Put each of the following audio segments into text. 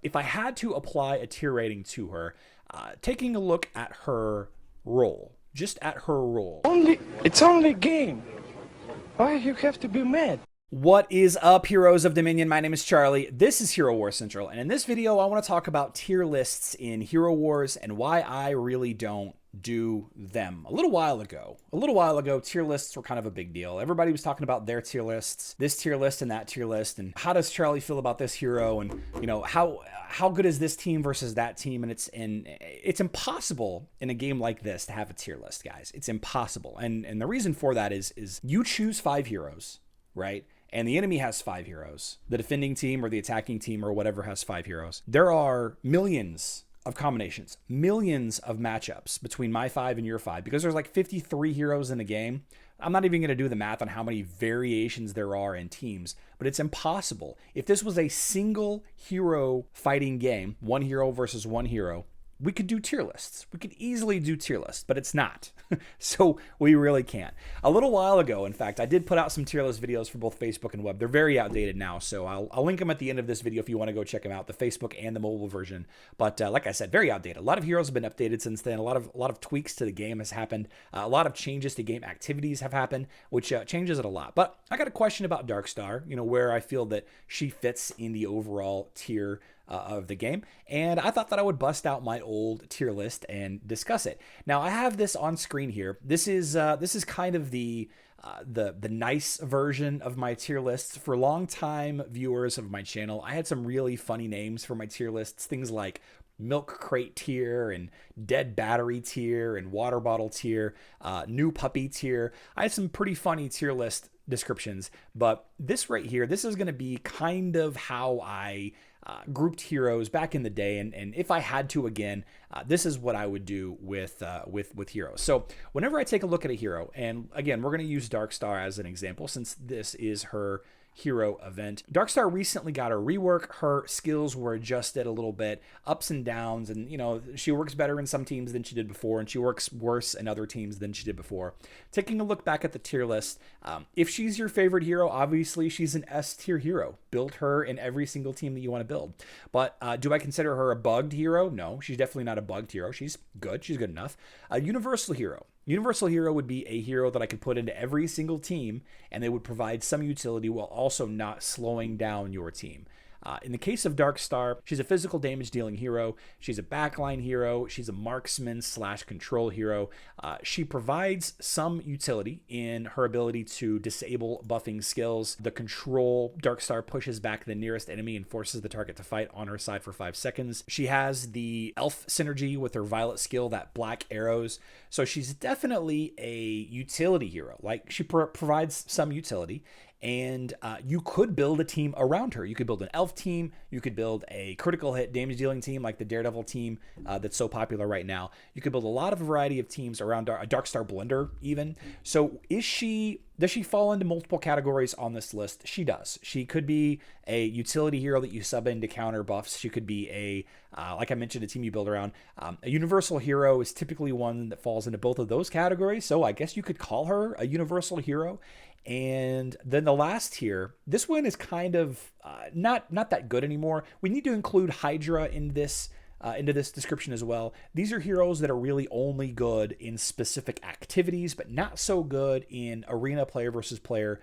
if I had to apply a tier rating to her, taking a look at her role, just at her role. It's only a game. Why you have to be mad? What is up, heroes of Dominion? My name is Charlie. This is Hero Wars Central, and in this video, I want to talk about tier lists in Hero Wars and why I really don't do them. A little while ago, tier lists were kind of a big deal. Everybody was talking about their tier lists, this tier list and that tier list, and how does Charlie feel about this hero, and how good is this team versus that team? And it's impossible in a game like this to have a tier list, guys. It's impossible, and the reason for that is you choose 5 heroes, right? And the enemy has 5 heroes. The defending team or the attacking team or whatever has 5 heroes. There are millions of combinations, millions of matchups between my 5 and your 5, because there's like 53 heroes in a game. I'm not even going to do the math on how many variations there are in teams, but it's impossible. If this was a single hero fighting game, one hero versus one hero, we could do tier lists. We could easily do tier lists, but it's not. So we really can't. A little while ago, in fact, I did put out some tier list videos for both Facebook and web. They're very outdated now, so I'll link them at the end of this video if you want to go check them out, the Facebook and the mobile version. But like I said, very outdated. A lot of heroes have been updated since then. A lot of tweaks to the game has happened. A lot of changes to game activities have happened, which changes it a lot. But I got a question about Darkstar, where I feel that she fits in the overall tier of the game, and I thought that I would bust out my old tier list and discuss it. Now I have this on screen here. This is kind of the nice version of my tier lists. For long-time viewers of my channel, I had some really funny names for my tier lists, things like milk crate tier and dead battery tier and water bottle tier, new puppy tier. I had some pretty funny tier list descriptions, but this right here, this is going to be kind of how I grouped heroes back in the day, and if I had to again, this is what I would do with heroes. So whenever I take a look at a hero, and again, we're going to use Darkstar as an example since this is her hero event. Darkstar recently got a rework. Her skills were adjusted a little bit, ups and downs, and she works better in some teams than she did before, and she works worse in other teams than she did before. Taking a look back at the tier list, if she's your favorite hero, obviously she's an S tier hero. Build her in every single team that you want to build. But do I consider her a bugged hero? No, she's definitely not a bugged hero. She's good. She's good enough. A universal hero. Universal hero would be a hero that I could put into every single team, and they would provide some utility while also not slowing down your team. In the case of Darkstar, she's a physical damage dealing hero. She's a backline hero. She's a marksman / control hero. She provides some utility in her ability to disable buffing skills. The control, Darkstar pushes back the nearest enemy and forces the target to fight on her side for 5 seconds. She has the elf synergy with her violet skill, that black arrows. So she's definitely a utility hero. Like, she provides some utility. And you could build a team around her. You could build an elf team. You could build a critical hit damage dealing team like the Daredevil team that's so popular right now. You could build a lot of variety of teams around a Darkstar blender even. So does she fall into multiple categories on this list? She does. She could be a utility hero that you sub in to counter buffs. She could be like I mentioned, a team you build around. A universal hero is typically one that falls into both of those categories. So I guess you could call her a universal hero. And then the last tier, this one is kind of not that good anymore. We need to include Hydra in this into this description as well. These are heroes that are really only good in specific activities, but not so good in arena player versus player,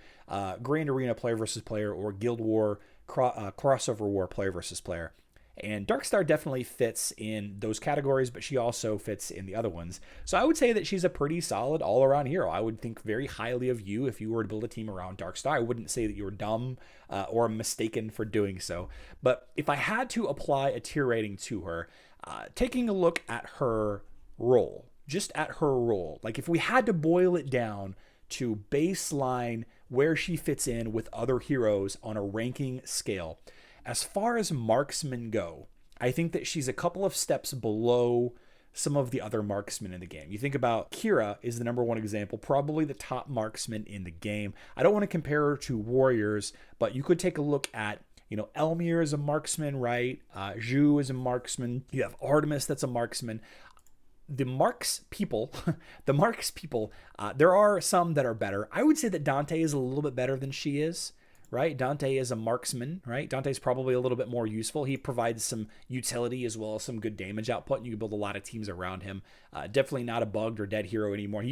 grand arena player versus player, or guild war, crossover war player versus player. And Darkstar definitely fits in those categories, but she also fits in the other ones. So I would say that she's a pretty solid all-around hero. I would think very highly of you if you were to build a team around Darkstar. I wouldn't say that you were dumb or mistaken for doing so. But if I had to apply a tier rating to her, taking a look at her role, just at her role, like if we had to boil it down to baseline where she fits in with other heroes on a ranking scale, as far as marksmen go, I think that she's a couple of steps below some of the other marksmen in the game. You think about Kira is the #1 example, probably the top marksman in the game. I don't want to compare her to warriors, but you could take a look at, Elmir is a marksman, right? Zhu is a marksman. You have Artemis that's a marksman. The Marks people, there are some that are better. I would say that Dante is a little bit better than she is, right? Dante is a marksman, right? Dante's probably a little bit more useful. He provides some utility as well as some good damage output, and you can build a lot of teams around him. Definitely not a bugged or dead hero anymore.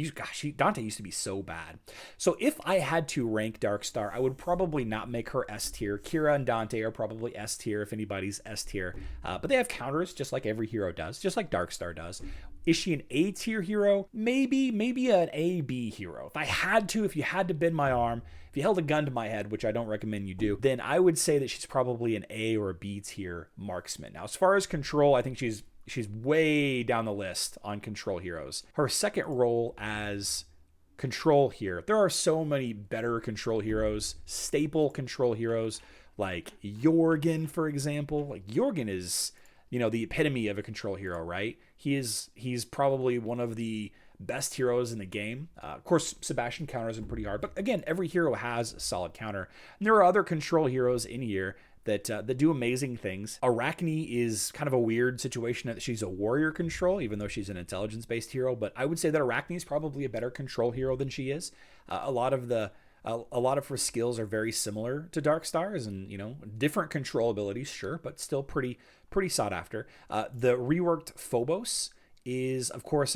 Dante used to be so bad. So if I had to rank Darkstar, I would probably not make her S tier. Kira and Dante are probably S tier if anybody's S tier, but they have counters just like every hero does, just like Darkstar does. Is she an A tier hero? Maybe an A B hero. If you had to bend my arm, if you held a gun to my head, which I don't recommend you do, then I would say that she's probably an A or a B tier marksman. Now, as far as control, I think she's way down the list on control heroes. Her second role as control here, there are so many better control heroes, staple control heroes, like Jorgen, for example. Like Jorgen is, the epitome of a control hero, right? He's probably one of the best heroes in the game. Of course, Sebastian counters him pretty hard, but again, every hero has a solid counter. And there are other control heroes in here that do amazing things. Arachne is kind of a weird situation that she's a warrior control, even though she's an intelligence-based hero. But I would say that Arachne is probably a better control hero than she is. A lot of her skills are very similar to Darkstar's, and different control abilities, sure, but still pretty sought after. The reworked Phobos is, of course,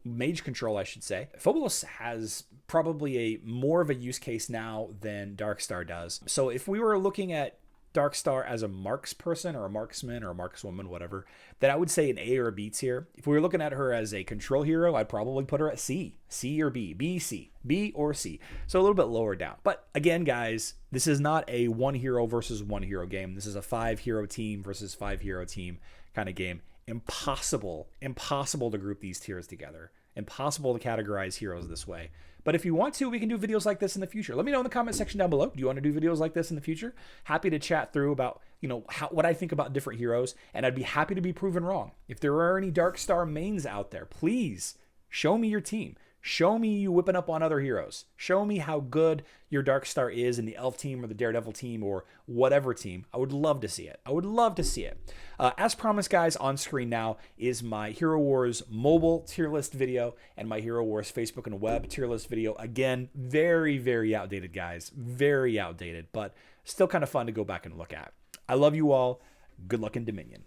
mage control, I should say. Phobos has probably a more of a use case now than Darkstar does. So if we were looking at Darkstar as a marks person or a marksman or a markswoman, whatever, then I would say an A or a B tier. If we were looking at her as a control hero, I'd probably put her at C or B, B, C, B or C. So a little bit lower down. But again, guys, this is not a one hero versus one hero game. This is a 5-hero team versus 5-hero team kind of game. Impossible to group these tiers together. Impossible to categorize heroes this way. But if you want to, we can do videos like this in the future. Let me know in the comment section down below. Do you want to do videos like this in the future? Happy to chat through about, what I think about different heroes, and I'd be happy to be proven wrong. If there are any Darkstar mains out there, please show me your team. Show me you whipping up on other heroes. Show me how good your Darkstar is in the Elf team or the Daredevil team or whatever team. I would love to see it. As promised, guys, on screen now is my Hero Wars mobile tier list video and my Hero Wars Facebook and web tier list video. Again, very, very outdated, guys. Very outdated, but still kind of fun to go back and look at. I love you all. Good luck in Dominion.